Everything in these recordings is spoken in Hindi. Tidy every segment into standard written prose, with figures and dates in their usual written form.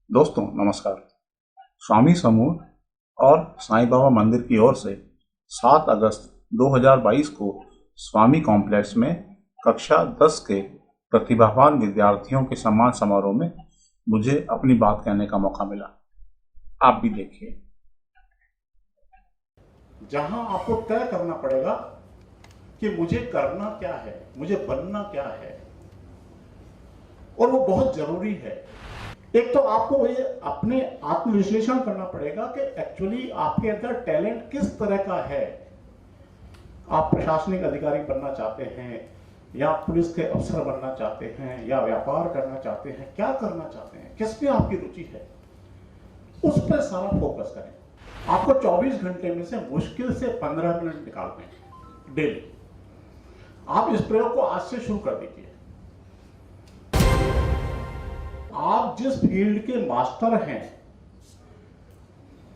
दोस्तों नमस्कार। स्वामी समूह और साईं बाबा मंदिर की ओर से 7 अगस्त 2022 को स्वामी कॉम्प्लेक्स में कक्षा 10 के प्रतिभावान विद्यार्थियों के सम्मान समारोह में मुझे अपनी बात कहने का मौका मिला। आप भी देखिए। जहां आपको तय करना पड़ेगा कि मुझे करना क्या है, मुझे बनना क्या है, और वो बहुत जरूरी है। एक तो आपको ये अपने आत्मविश्लेषण करना पड़ेगा कि एक्चुअली आपके अंदर टैलेंट किस तरह का है। आप प्रशासनिक अधिकारी बनना चाहते हैं, या पुलिस के अफसर बनना चाहते हैं, या व्यापार करना चाहते हैं, क्या करना चाहते हैं, किस में आपकी रुचि है, उस पर सारा फोकस करें। आपको 24 घंटे में से मुश्किल से 15 मिनट निकालने हैं डेली। आप इस प्रयोग को आज से शुरू कर दीजिए। आप जिस फील्ड के मास्टर हैं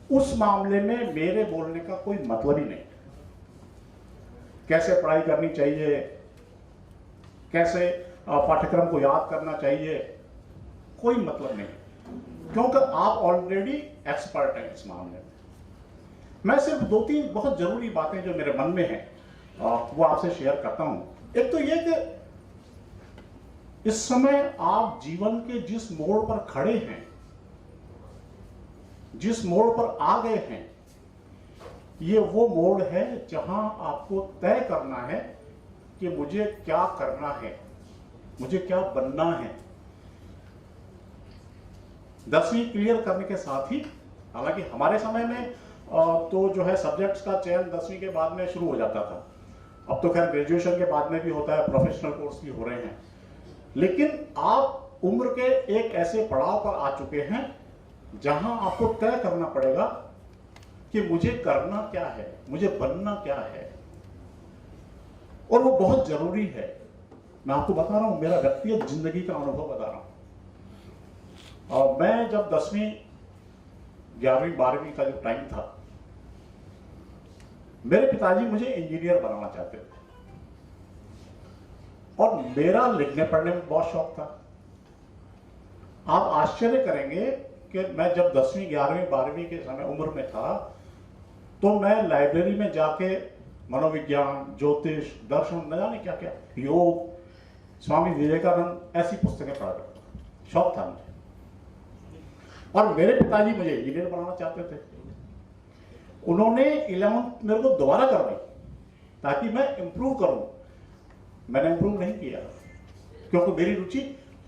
उस मामले में मेरे बोलने का कोई मतलब ही नहीं। कैसे पढ़ाई करनी चाहिए, कैसे पाठ्यक्रम को याद करना चाहिए, कोई मतलब नहीं, क्योंकि आप ऑलरेडी एक्सपर्ट हैं इस मामले में। मैं सिर्फ 2-3 बहुत जरूरी बातें जो मेरे मन में हैं वो आपसे शेयर करता हूं। एक तो ये कि इस समय आप जीवन के जिस मोड़ पर खड़े हैं, जिस मोड़ पर आ गए हैं, ये वो मोड़ है जहां आपको तय करना है कि मुझे क्या करना है, मुझे क्या बनना है। 10वीं क्लियर करने के साथ ही, हालांकि हमारे समय में तो जो है सब्जेक्ट्स का चयन 10वीं के बाद में शुरू हो जाता था। अब तो खैर ग्रेजुएशन के बाद में भी होता है, प्रोफेशनल कोर्स भी हो रहे हैं। लेकिन आप उम्र के एक ऐसे पड़ाव पर आ चुके हैं जहां आपको तय करना पड़ेगा कि मुझे करना क्या है, मुझे बनना क्या है, और वो बहुत जरूरी है। मैं आपको बता रहा हूं, मेरा व्यक्तिगत जिंदगी का अनुभव बता रहा हूं। और मैं जब 10वीं 11वीं 12वीं का जो टाइम था, मेरे पिताजी मुझे इंजीनियर बनाना चाहते थे और मेरा लिखने पढ़ने में बहुत शौक था। आप आश्चर्य करेंगे कि मैं जब 10वीं 11वीं 12वीं के समय उम्र में था तो मैं लाइब्रेरी में जाके मनोविज्ञान, ज्योतिष, दर्शन, न जाने क्या क्या, योग, स्वामी विवेकानंद, ऐसी पुस्तकें पढ़ा करता था। शौक था मुझे। और मेरे पिताजी मुझे इंजीनियर बनाना चाहते थे। उन्होंने 11th मेरे को दोबारा करवाई ताकि मैं इंप्रूव करूं। मैंने इंप्रूव नहीं किया क्योंकि मेरी रुचि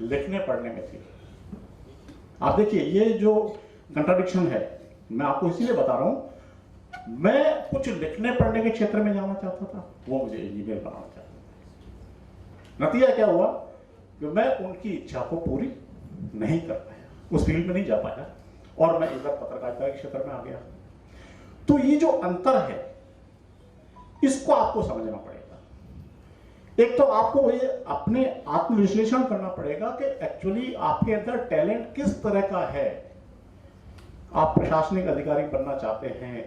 लिखने पढ़ने में थी। आप देखिए, ये जो कंट्राडिक्शन है, मैं आपको इसीलिए बता रहा हूं। मैं कुछ लिखने पढ़ने के क्षेत्र में जाना चाहता था, वो मुझे इंजीनियर बनाना चाहता था। नतीजा क्या हुआ कि मैं उनकी इच्छा को पूरी नहीं कर पाया, उस फील्ड में नहीं जा पाया, और मैं इधर पत्रकारिता के क्षेत्र में आ गया। तो ये जो अंतर है, इसको आपको समझना पड़ेगा। एक तो आपको ये अपने आत्मविश्लेषण करना पड़ेगा कि एक्चुअली आपके अंदर टैलेंट किस तरह का है। आप प्रशासनिक अधिकारी बनना चाहते हैं,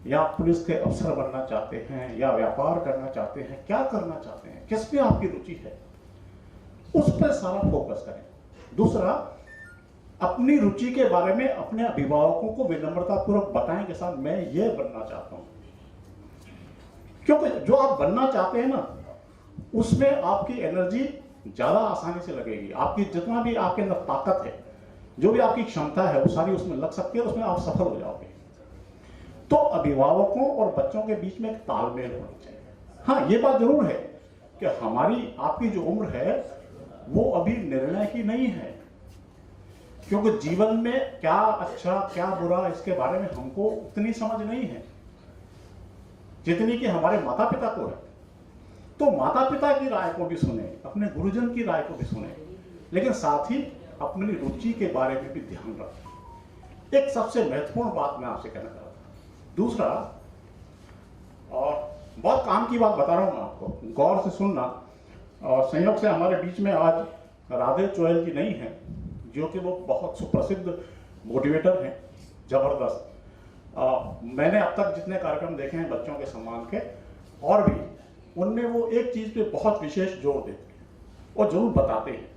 या पुलिस के अफसर बनना चाहते हैं, या व्यापार करना चाहते हैं, क्या करना चाहते हैं, किस में आपकी रुचि है, उस पर सारा फोकस करें। दूसरा, अपनी रुचि के बारे में अपने अभिभावकों को विनम्रतापूर्वक बताएं कि साहब मैं ये बनना चाहता हूं। क्योंकि जो आप बनना चाहते हैं ना, उसमें आपकी एनर्जी ज्यादा आसानी से लगेगी। आपकी जितना भी आपके अंदर ताकत है, जो भी आपकी क्षमता है, वो सारी उसमें लग सकती है, उसमें आप सफल हो जाओगे। तो अभिभावकों और बच्चों के बीच में एक तालमेल होना चाहिए। हाँ, ये बात जरूर है कि हमारी आपकी जो उम्र है वो अभी निर्णय की नहीं है, क्योंकि जीवन में क्या अच्छा क्या बुरा इसके बारे में हमको उतनी समझ नहीं है जितनी कि हमारे माता पिता को है। तो माता पिता की राय को भी सुने, अपने गुरुजन की राय को भी सुने, लेकिन साथ ही अपनी रुचि के बारे में भी ध्यान रखें। एक सबसे महत्वपूर्ण बात मैं आपसे कहना चाहता हूं। दूसरा, और बहुत काम की बात बता रहा हूं मैं आपको, गौर से सुनना। और संयोग से हमारे बीच में आज राधे चोयल जी नहीं है, जो कि वो बहुत सुप्रसिद्ध मोटिवेटर हैं, जबरदस्त। मैंने अब तक जितने कार्यक्रम देखे हैं बच्चों के सम्मान के, और भी, उनमें वो एक चीज पे बहुत विशेष जोर देते हैं और जरूर बताते हैं।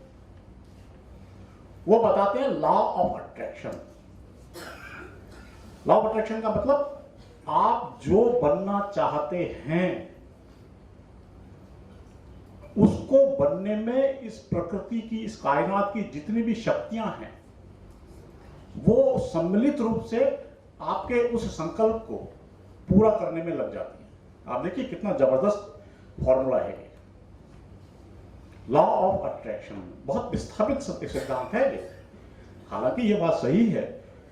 वो बताते हैं law of attraction. Law of attraction का मतलब आप जो बनना चाहते हैं उसको बनने में इस प्रकृति की, इस कायनात की जितनी भी शक्तियां हैं वो सम्मिलित रूप से आपके उस संकल्प को पूरा करने में लग जाती है। आप देखिए कितना जबरदस्त फॉर्मूला है ये लॉ ऑफ अट्रैक्शन। बहुत विस्थापित सिद्धांत है ये। हालांकि ये बात सही है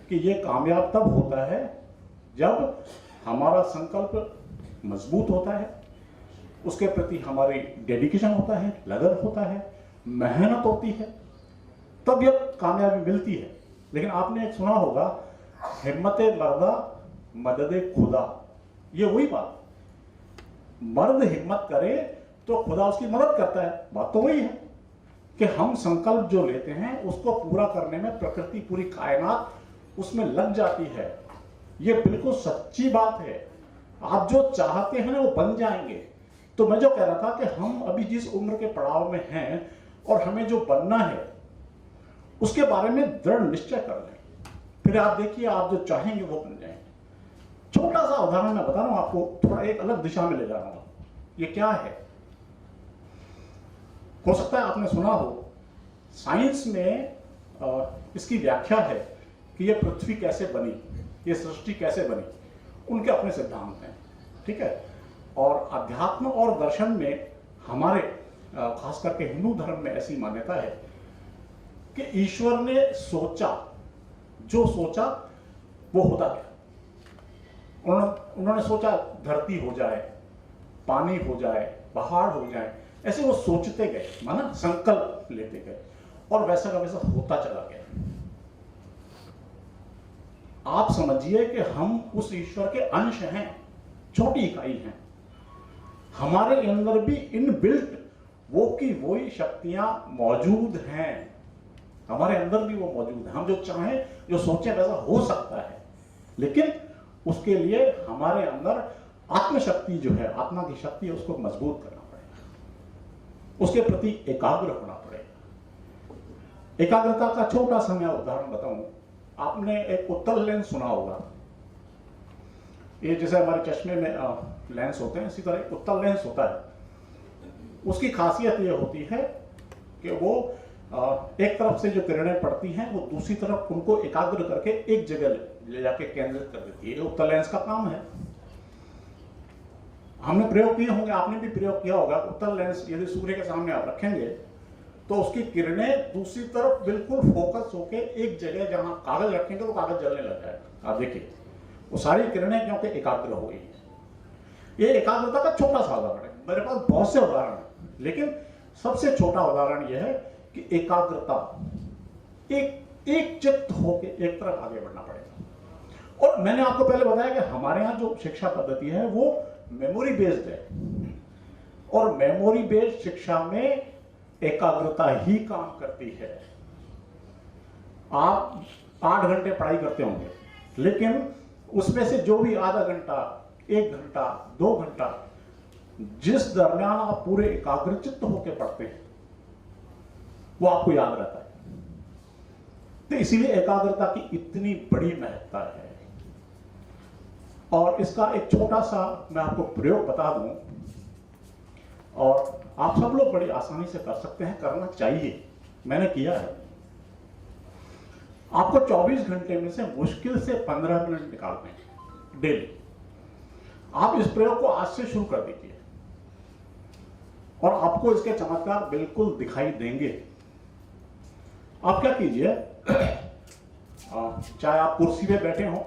कि ये कामयाब तब होता है जब हमारा संकल्प मजबूत होता है, उसके प्रति हमारी डेडिकेशन होता है, लगन होता है, मेहनत होती है, तब यह कामयाबी मिलती है। लेकिन आपने एक सुना होगा, हिम्मत मर्दा मदद खुदा। ये वही बात, मर्द हिम्मत करे तो खुदा उसकी मदद करता है। बात तो वही है कि हम संकल्प जो लेते हैं उसको पूरा करने में प्रकृति, पूरी कायनात उसमें लग जाती है। ये बिल्कुल सच्ची बात है। आप जो चाहते हैं ना वो बन जाएंगे। तो मैं जो कह रहा था कि हम अभी जिस उम्र के पड़ाव में हैं और हमें जो बनना है उसके बारे में दृढ़ निश्चय कर लें, फिर आप देखिए आप जो चाहेंगे वो बन जाएंगे। छोटा सा उदाहरण मैं बता रहा हूं आपको, थोड़ा एक अलग दिशा में ले जा रहा हूं। ये क्या है, हो सकता है आपने सुना हो, साइंस में इसकी व्याख्या है कि ये पृथ्वी कैसे बनी, ये सृष्टि कैसे बनी, उनके अपने सिद्धांत हैं, ठीक है। और अध्यात्म और दर्शन में हमारे खास करके हिंदू धर्म में ऐसी मान्यता है कि ईश्वर ने सोचा, जो सोचा वो होता गया। उन्होंने सोचा धरती हो जाए, पानी हो जाए, पहाड़ हो जाए, ऐसे वो सोचते गए, माना संकल्प लेते गए और वैसा का वैसा होता चला गया। आप समझिए कि हम उस ईश्वर के अंश हैं, छोटी इकाई हैं। हमारे अंदर भी इनबिल्ट वो की वही शक्तियां मौजूद हैं, हमारे अंदर भी वो मौजूद है। हम जो चाहें, जो सोचें वैसा हो सकता है, लेकिन उसके लिए हमारे अंदर आत्मशक्ति जो है, आत्मा की शक्ति है, उसको मजबूत करना पड़ेगा, उसके प्रति एकाग्र होना पड़ेगा। एकाग्रता का छोटा सा मैं उदाहरण बताऊं। आपने एक उत्तल लेंस सुना होगा, ये जैसे हमारे चश्मे में लेंस होते हैं, इसी तरह एक उत्तल लेंस होता है। उसकी खासियत ये होती है कि वो एक तरफ से जो किरणें पड़ती हैं वो दूसरी तरफ उनको एकाग्र करके एक जगह ले जाके केंद्रित कर देती है। ये उत्तल लेंस का काम है। हमने प्रयोग किए होंगे, आपने भी प्रयोग किया होगा। उत्तल लेंस यदि सूर्य के सामने आप रखेंगे तो उसकी किरणें दूसरी तरफ बिल्कुल फोकस होके एक जगह, जहां कागज रखेंगे तो कागज जलने लग जाएगा। आप देखिए वो सारी किरणें क्योंकि एकाग्र हो गई है। ये एकाग्रता का छोटा सा उदाहरण है। मेरे पास बहुत से उदाहरण हैं, लेकिन सबसे छोटा उदाहरण यह है कि एकाग्रता, एक चित्त होके एक तरफ आगे बढ़ना पड़ेगा। और मैंने आपको पहले बताया कि हमारे यहाँ जो शिक्षा पद्धति है वो मेमोरी बेस्ड है, और मेमोरी बेस्ड शिक्षा में एकाग्रता ही काम करती है। आप 8 घंटे पढ़ाई करते होंगे, लेकिन उसमें से जो भी आधा घंटा, 1 घंटा, 2 घंटा जिस दरमियान आप पूरे एकाग्रचित्त होकर पढ़ते हैं वो आपको याद रहता है। तो इसीलिए एकाग्रता की इतनी बड़ी महत्ता है। और इसका एक छोटा सा मैं आपको प्रयोग बता दूं, और आप सब लोग बड़ी आसानी से कर सकते हैं, करना चाहिए, मैंने किया है। आपको 24 घंटे में से मुश्किल से 15 मिनट निकालने हैं डेली। आप इस प्रयोग को आज से शुरू कर दीजिए और आपको इसके चमत्कार बिल्कुल दिखाई देंगे। आप क्या कीजिए, चाहे आप कुर्सी पे बैठे हो,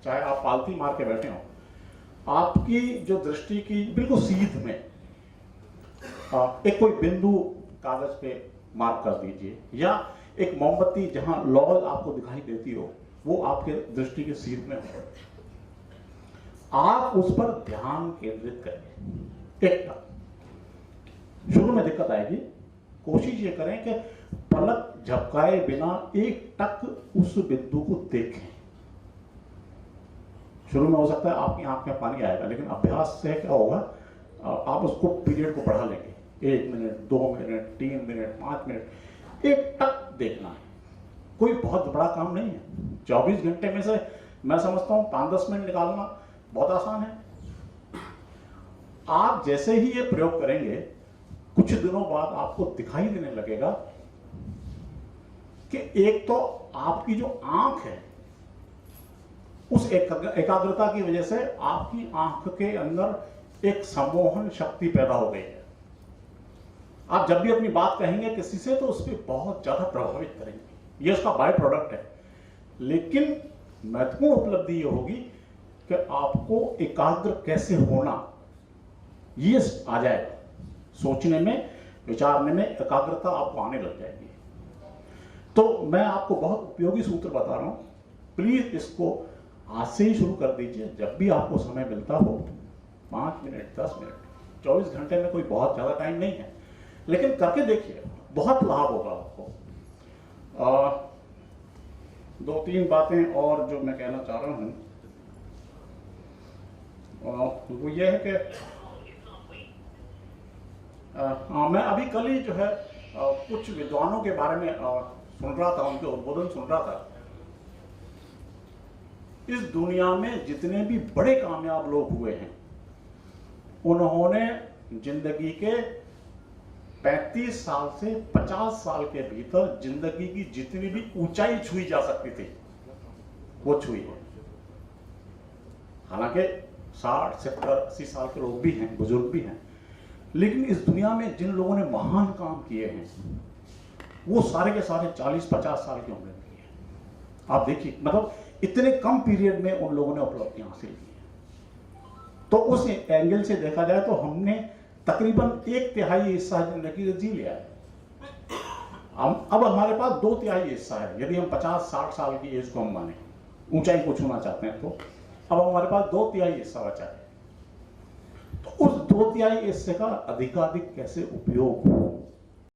चाहे आप पालती मार के बैठे हो, आपकी जो दृष्टि की बिल्कुल सीध में एक कोई बिंदु कागज पे मार्क कर दीजिए, या एक मोमबत्ती जहां लौल आपको दिखाई देती हो वो आपके दृष्टि के सीध में हो। आप उस पर ध्यान केंद्रित करें। एक टक, शुरू में दिक्कत आएगी, कोशिश ये करें कि पलक झपकाए बिना एक टक उस बिंदु को देखें। शुरू में हो सकता है आपकी आंख में पानी आएगा, लेकिन अभ्यास से क्या होगा, आप उसको पीरियड को बढ़ा लेंगे। 1 मिनट, 2 मिनट, 3 मिनट, 5 मिनट, एक टक देखना है। कोई बहुत बड़ा काम नहीं है। 24 घंटे में से मैं समझता हूँ 5-10 मिनट निकालना बहुत आसान है। आप जैसे ही ये प्रयोग करेंगे, कुछ दिनों बाद आपको दिखाई देने लगेगा कि एक तो आपकी जो आंख है, उस एकाग्रता की वजह से आपकी आंख के अंदर एक सम्मोहन शक्ति पैदा हो गई है। आप जब भी अपनी बात कहेंगे किसी से तो उस पर बहुत ज्यादा प्रभावित करेंगे, ये उसका बाय प्रोडक्ट है। लेकिन महत्वपूर्ण उपलब्धि ये होगी कि आपको एकाग्र कैसे होना ये आ जाएगा। सोचने में, विचारने में एकाग्रता आपको आने लग जाएगी। तो मैं आपको बहुत उपयोगी सूत्र बता रहा हूं, प्लीज इसको आज से ही शुरू कर दीजिए। जब भी आपको समय मिलता हो, 5 मिनट, 10 मिनट, 24 घंटे में कोई बहुत ज्यादा टाइम नहीं है, लेकिन करके देखिए, बहुत लाभ होगा आपको। 2-3 बातें और जो मैं कहना चाह रहा हूं, वो ये है कि मैं अभी कल ही जो है कुछ विद्वानों के बारे में सुन रहा था, उनके उद्बोधन सुन रहा था। इस दुनिया में जितने भी बड़े कामयाब लोग हुए हैं, उन्होंने जिंदगी के 35 साल से 50 साल के भीतर जिंदगी की जितनी भी ऊंचाई छुई जा सकती थी वो छुई है। हालांकि 60, 70, 80 साल के लोग भी हैं, बुजुर्ग भी हैं, लेकिन इस दुनिया में जिन लोगों ने महान काम किए हैं वो सारे के सारे 40-50 साल की उम्र में किए हैं। आप देखिए, मतलब इतने कम पीरियड में उन लोगों ने उपलब्धियां हासिल की हैं। तो उस एंगल से देखा जाए तो हमने तकरीबन 1/3 हिस्सा जिंदगी जी लिया है। अब हमारे पास 2/3 हिस्सा है, यदि हम 50-60 साल की एज को हम माने, ऊंचाई को छूना चाहते हैं, तो अब हमारे पास 2/3 हिस्सा बचा है। तो उस 2/3 हिस्से का अधिकाधिक कैसे उपयोग हो,